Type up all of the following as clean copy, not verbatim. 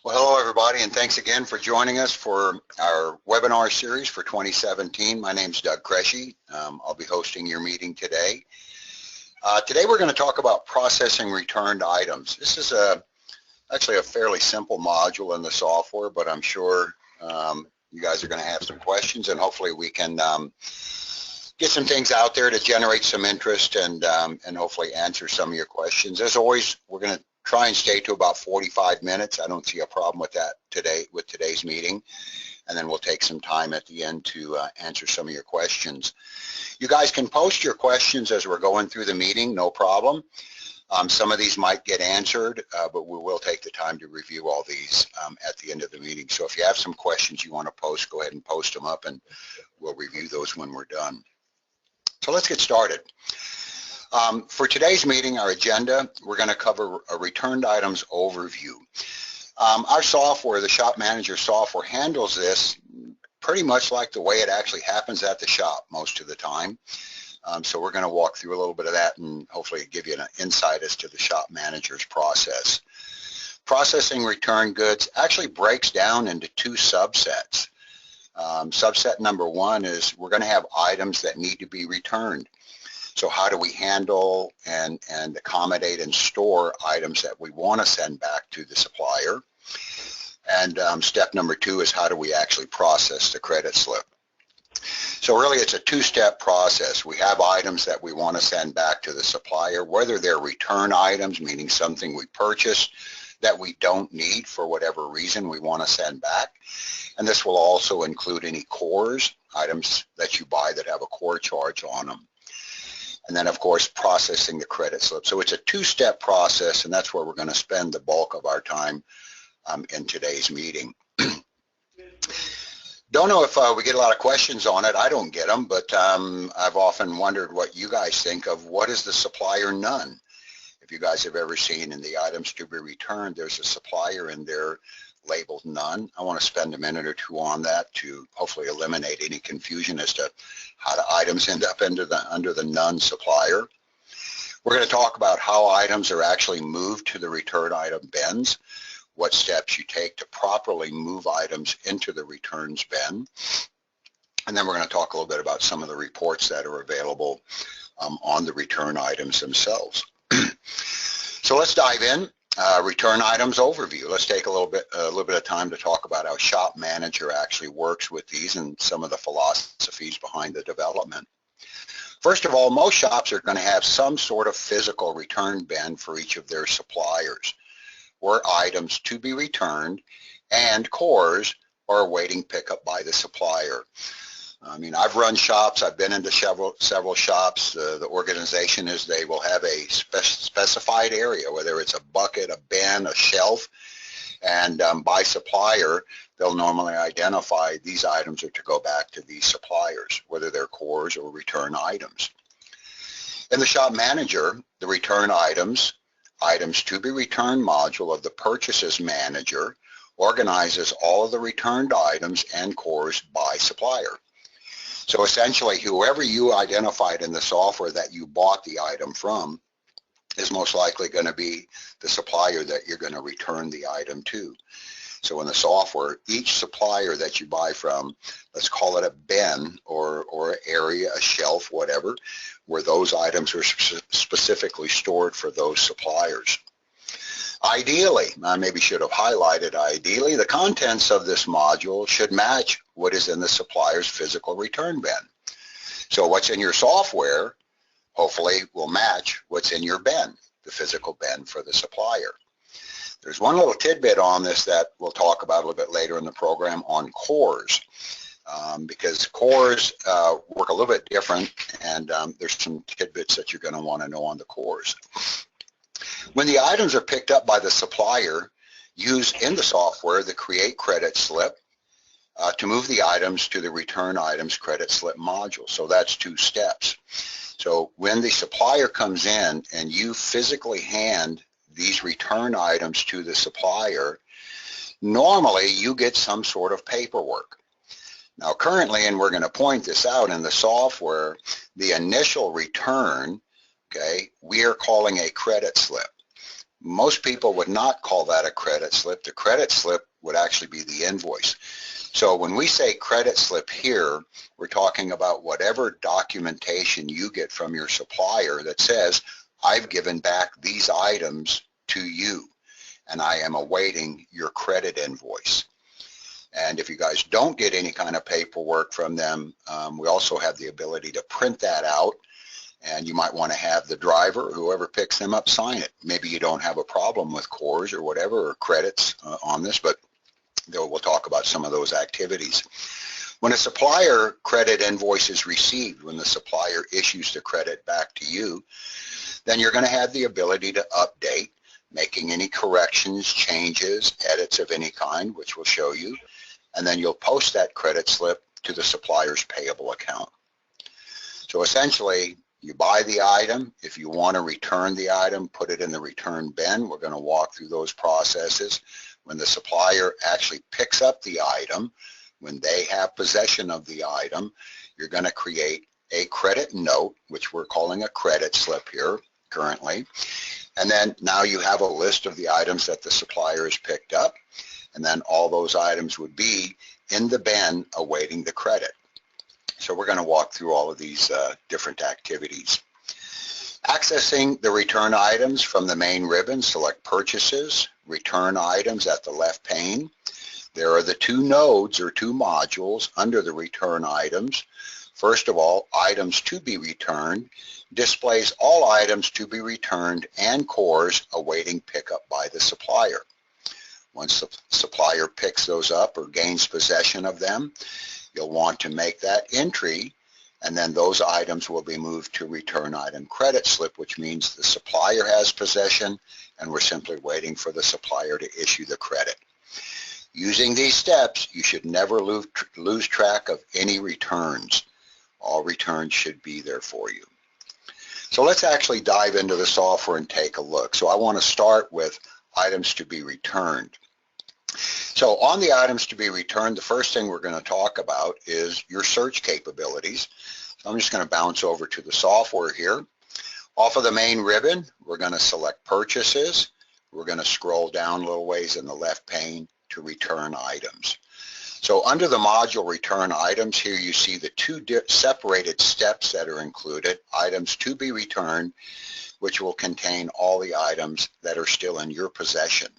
Well, hello everybody, and thanks again for joining us for our webinar series for 2017. My name's Doug Cresci. I'll be hosting your meeting today. Today we're going to talk about processing returned items. This is actually a fairly simple module in the software, but I'm sure you guys are going to have some questions, and hopefully we can get some things out there to generate some interest and hopefully answer some of your questions. As always, we're going to try and stay to about 45 minutes. I don't see a problem with that today with today's meeting, and then we'll take some time at the end to answer some of your questions. You guys can post your questions as we're going through the meeting, no problem. Some of these might get answered, but we will take the time to review all these at the end of the meeting. So if you have some questions you want to post, go ahead and post them up, and we'll review those when we're done. So let's get started. For today's meeting, our agenda, we're going to cover a returned items overview. Our software, the Shop Manager software, handles this pretty much like the way it actually happens at the shop most of the time. So we're going to walk through a little bit of that and hopefully give you an insight as to the Shop Manager's process. Processing returned goods actually breaks down into two subsets. Subset number one is we're going to have items that need to be returned. So how do we handle and accommodate and store items that we want to send back to the supplier? And step number two is how do we actually process the credit slip? So really it's a two-step process. We have items that we want to send back to the supplier, whether they're return items, meaning something we purchased that we don't need for whatever reason we want to send back. And this will also include any cores, items that you buy that have a core charge on them. And then, of course, processing the credit slip. So it's a two-step process, and that's where we're going to spend the bulk of our time in today's meeting. Don't know if we get a lot of questions on it. I don't get them, but I've often wondered what you guys think of what is the supplier none. If you guys have ever seen in the items to be returned, there's a supplier in there labeled none. I want to spend a minute or two on that to hopefully eliminate any confusion as to how the items end up under the none supplier. We're going to talk about how items are actually moved to the return item bins, what steps you take to properly move items into the returns bin, and then we're going to talk a little bit about some of the reports that are available on the return items themselves. So let's dive in. Return items overview. Let's take a little bit of time to talk about how Shop Manager actually works with these and some of the philosophies behind the development. First of all, most shops are going to have some sort of physical return bin for each of their suppliers, where items to be returned and cores are awaiting pickup by the supplier. I mean, I've run shops. I've been into several shops. The organization is they will have a specified area, whether it's a bucket, a bin, a shelf, and by supplier, they'll normally identify these items are to go back to these suppliers, whether they're cores or return items. In the Shop Manager, the return items to be returned module of the Purchases Manager organizes all of the returned items and cores by supplier. So essentially, whoever you identified in the software that you bought the item from is most likely going to be the supplier that you're going to return the item to. So in the software, each supplier that you buy from, let's call it a bin or an area, a shelf, whatever, where those items are specifically stored for those suppliers. Ideally, I maybe should have highlighted ideally, the contents of this module should match what is in the supplier's physical return bin. So what's in your software, hopefully, will match what's in your bin, the physical bin for the supplier. There's one little tidbit on this that we'll talk about a little bit later in the program on cores, because cores work a little bit different, and there's some tidbits that you're going to want to know on the cores. When the items are picked up by the supplier, use in the software the Create Credit Slip to move the items to the Return Items Credit Slip module. So that's two steps. So when the supplier comes in and you physically hand these return items to the supplier, normally you get some sort of paperwork. Now currently, and we're going to point this out in the software, the initial return, okay, we are calling a credit slip. Most people would not call that a credit slip. The credit slip would actually be the invoice. So when we say credit slip here, we're talking about whatever documentation you get from your supplier that says, I've given back these items to you, and I am awaiting your credit invoice. And if you guys don't get any kind of paperwork from them, we also have the ability to print that out, and you might want to have the driver or whoever picks them up sign it. Maybe you don't have a problem with cores or whatever, or credits on this, but we'll talk about some of those activities. When a supplier credit invoice is received, when the supplier issues the credit back to you, then you're going to have the ability to update, making any corrections, changes, edits of any kind, which we'll show you, and then you'll post that credit slip to the supplier's payable account. So essentially, you buy the item. If you want to return the item, put it in the return bin. We're going to walk through those processes. When the supplier actually picks up the item, when they have possession of the item, you're going to create a credit note, which we're calling a credit slip here currently. And then now you have a list of the items that the supplier has picked up, and then all those items would be in the bin awaiting the credit. So we're going to walk through all of these different activities. Accessing the return items from the main ribbon, select Purchases, Return Items at the left pane. There are the two nodes or two modules under the return items. First of all, Items to be returned displays all items to be returned and cores awaiting pickup by the supplier. Once the supplier picks those up or gains possession of them, you'll want to make that entry, and then those items will be moved to return item credit slip, which means the supplier has possession and we're simply waiting for the supplier to issue the credit. Using these steps, you should never lose track of any returns. All returns should be there for you. So let's actually dive into the software and take a look. So I want to start with items to be returned. So on the items to be returned, the first thing we're going to talk about is your search capabilities. So I'm just going to bounce over to the software here. Off of the main ribbon, we're going to select Purchases. We're going to scroll down a little ways in the left pane to Return Items. So under the module Return Items, here you see the two separated steps that are included, items to be returned, which will contain all the items that are still in your possession.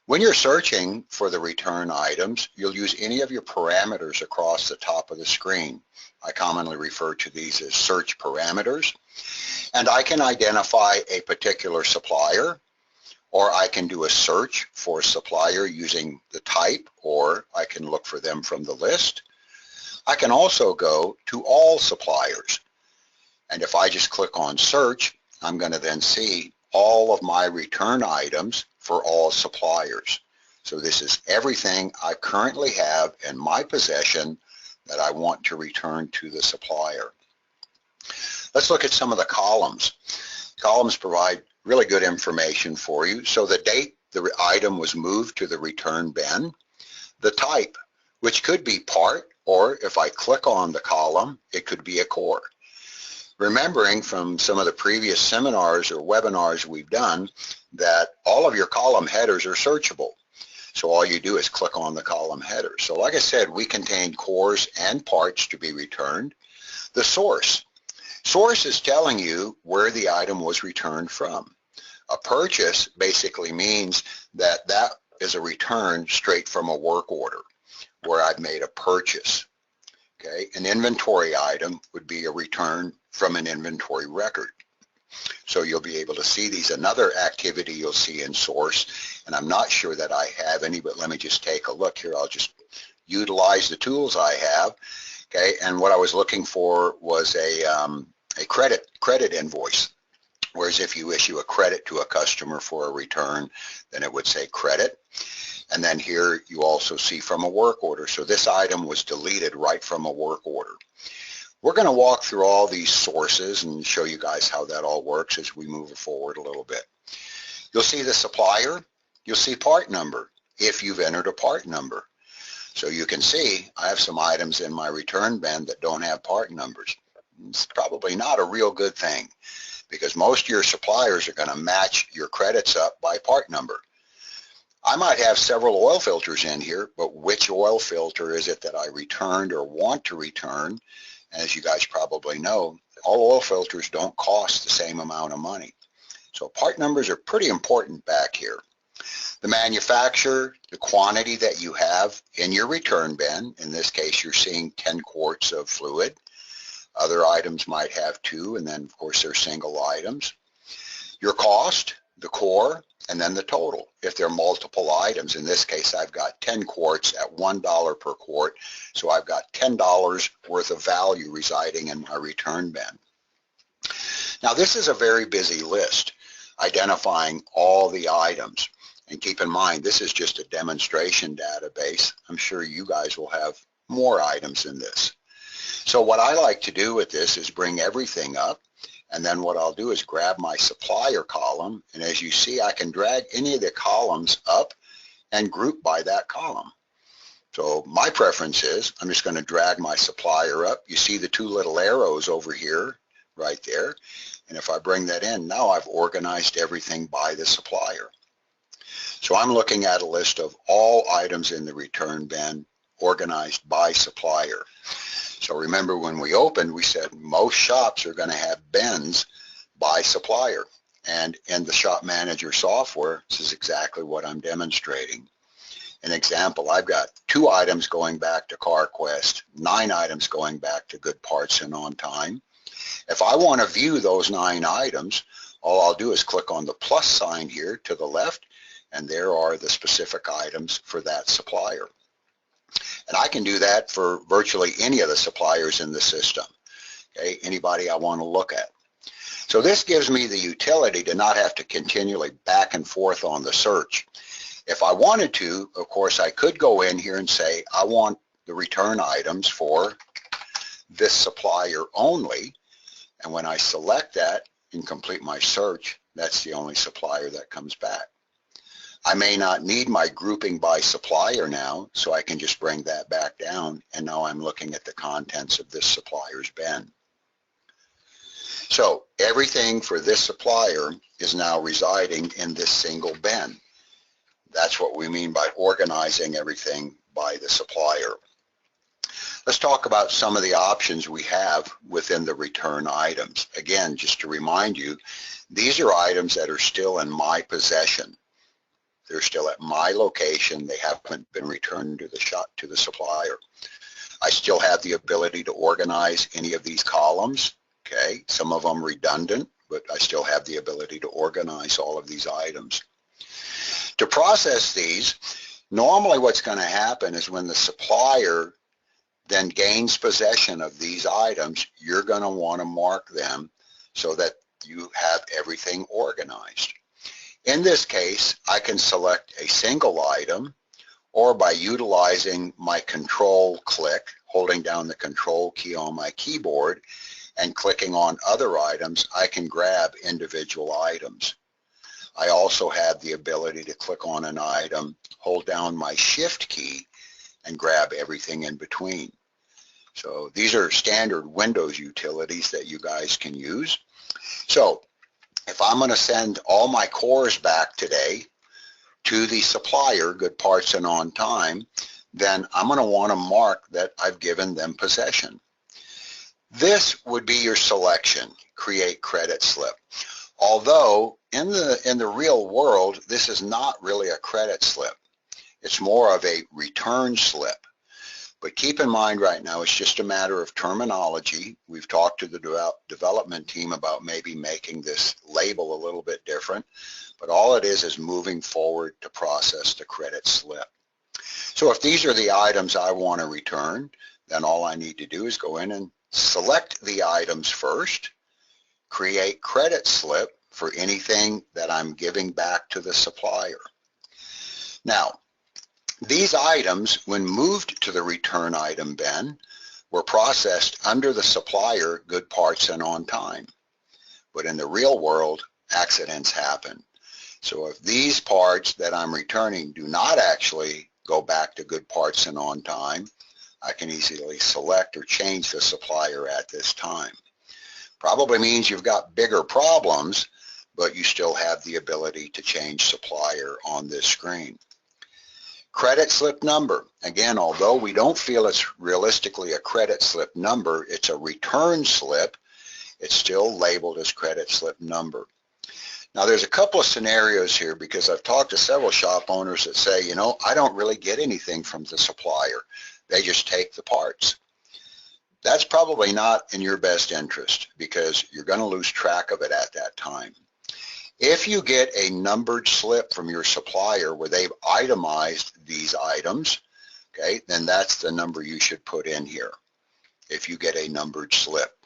When you're searching for the return items, you'll use any of your parameters across the top of the screen. I commonly refer to these as search parameters. And I can identify a particular supplier, or I can do a search for a supplier using the type, or I can look for them from the list. I can also go to all suppliers. And if I just click on search, I'm going to then see all of my return items for all suppliers. So this is everything I currently have in my possession that I want to return to the supplier. Let's look at some of the columns. Columns provide really good information for you. So the date the item was moved to the return bin, the type, which could be part, or if I click on the column, it could be a core. Remembering from some of the previous seminars or webinars we've done that all of your column headers are searchable. So all you do is click on the column header. So like I said, we contain cores and parts to be returned. The source. Source is telling you where the item was returned from. A purchase basically means that that is a return straight from a work order where I've made a purchase. Okay, an inventory item would be a return from an inventory record. So you'll be able to see these. Another activity you'll see in source, and I'm not sure that I have any, but let me just take a look here. I'll just utilize the tools I have. Okay, and what I was looking for was a credit invoice. Whereas if you issue a credit to a customer for a return, then it would say credit. And then here you also see from a work order. So this item was deleted right from a work order. We're going to walk through all these sources and show you guys how that all works as we move forward a little bit. You'll see the supplier. You'll see part number if you've entered a part number. So you can see I have some items in my return bin that don't have part numbers. It's probably not a real good thing, because most of your suppliers are going to match your credits up by part number. I might have several oil filters in here, but which oil filter is it that I returned or want to return? As you guys probably know, all oil filters don't cost the same amount of money. So part numbers are pretty important back here. The manufacturer, the quantity that you have in your return bin, in this case you're seeing 10 quarts of fluid. Other items might have 2, and then of course they're single items. Your cost, the core, and then the total. If there are multiple items, in this case I've got 10 quarts at $1 per quart, so I've got $10 worth of value residing in my return bin. Now this is a very busy list, identifying all the items. And keep in mind, this is just a demonstration database. I'm sure you guys will have more items in this. So what I like to do with this is bring everything up, and then what I'll do is grab my supplier column, and as you see, I can drag any of the columns up and group by that column. So my preference is I'm just going to drag my supplier up. You see the 2 little arrows over here, right there, and if I bring that in, now I've organized everything by the supplier. So I'm looking at a list of all items in the return bin organized by supplier. So remember when we opened, we said most shops are going to have bins by supplier. And in the Shop Manager software, this is exactly what I'm demonstrating. An example, I've got 2 items going back to CarQuest, 9 items going back to Good Parts and On Time. If I want to view those 9 items, all I'll do is click on the plus sign here to the left, and there are the specific items for that supplier. And I can do that for virtually any of the suppliers in the system, okay, anybody I want to look at. So this gives me the utility to not have to continually back and forth on the search. If I wanted to, of course, I could go in here and say, I want the return items for this supplier only. And when I select that and complete my search, that's the only supplier that comes back. I may not need my grouping by supplier now, so I can just bring that back down, and now I'm looking at the contents of this supplier's bin. So everything for this supplier is now residing in this single bin. That's what we mean by organizing everything by the supplier. Let's talk about some of the options we have within the return items. Again, just to remind you, these are items that are still in my possession. They're still at my location. They haven't been returned to the shop, to the supplier. I still have the ability to organize any of these columns. Okay, some of them redundant, but I still have the ability to organize all of these items. To process these, normally what's going to happen is when the supplier then gains possession of these items, you're going to want to mark them so that you have everything organized. In this case, I can select a single item, or by utilizing my control click, holding down the control key on my keyboard and clicking on other items, I can grab individual items. I also have the ability to click on an item, hold down my shift key, and grab everything in between. So these are standard Windows utilities that you guys can use. So if I'm going to send all my cores back today to the supplier, Good Parts and On Time, then I'm going to want to mark that I've given them possession. This would be your selection, create credit slip. Although in the real world, this is not really a credit slip. It's more of a return slip. But keep in mind right now, it's just a matter of terminology. We've talked to the development team about maybe making this label a little bit different, but all it is moving forward to process the credit slip. So if these are the items I want to return, then all I need to do is go in and select the items first, create credit slip for anything that I'm giving back to the supplier. Now, these items, when moved to the return item bin, were processed under the supplier, Good Parts and On Time. But in the real world, accidents happen. So if these parts that I'm returning do not actually go back to Good Parts and On Time, I can easily select or change the supplier at this time. Probably means you've got bigger problems, but you still have the ability to change supplier on this screen. Credit slip number. Again, although we don't feel it's realistically a credit slip number, it's a return slip. It's still labeled as credit slip number. Now, there's a couple of scenarios here because I've talked to several shop owners that say, you know, I don't really get anything from the supplier. They just take the parts. That's probably not in your best interest because you're going to lose track of it at that time. If you get a numbered slip from your supplier where they've itemized these items, okay, then that's the number you should put in here if you get a numbered slip.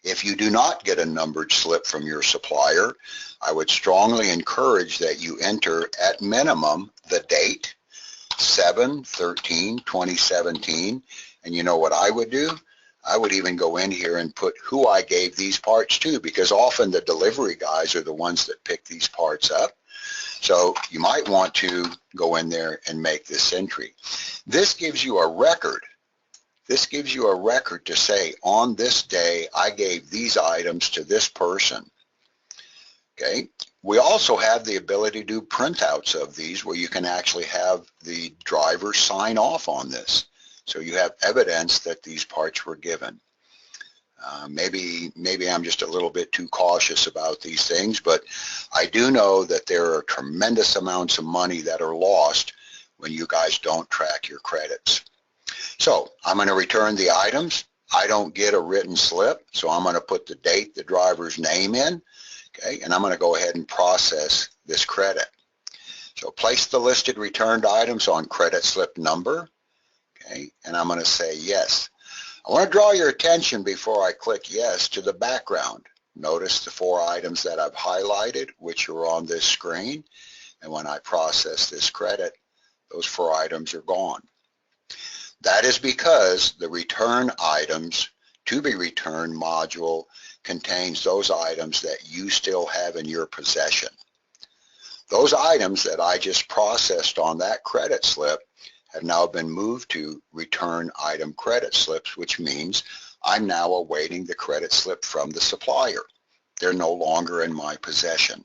If you do not get a numbered slip from your supplier, I would strongly encourage that you enter at minimum the date, 7/13/2017, and you know what I would do? I would even go in here and put who I gave these parts to, because often the delivery guys are the ones that pick these parts up. So you might want to go in there and make this entry. This gives you a record. This gives you a record to say, on this day, I gave these items to this person. Okay. We also have the ability to do printouts of these where you can actually have the driver sign off on this. So you have evidence that these parts were given. Maybe I'm just a little bit too cautious about these things, but I do know that there are tremendous amounts of money that are lost when you guys don't track your credits. So I'm going to return the items. I don't get a written slip, so I'm going to put the date, the driver's name in, okay, and I'm going to go ahead and process this credit. So place the listed returned items on credit slip number. Okay, and I'm going to say yes. I want to draw your attention before I click yes to the background. Notice the 4 items that I've highlighted, which are on this screen. And when I process this credit, those 4 items are gone. That is because the return items to be returned module contains those items that you still have in your possession. Those items that I just processed on that credit slip have now been moved to return item credit slips, which means I'm now awaiting the credit slip from the supplier. They're no longer in my possession.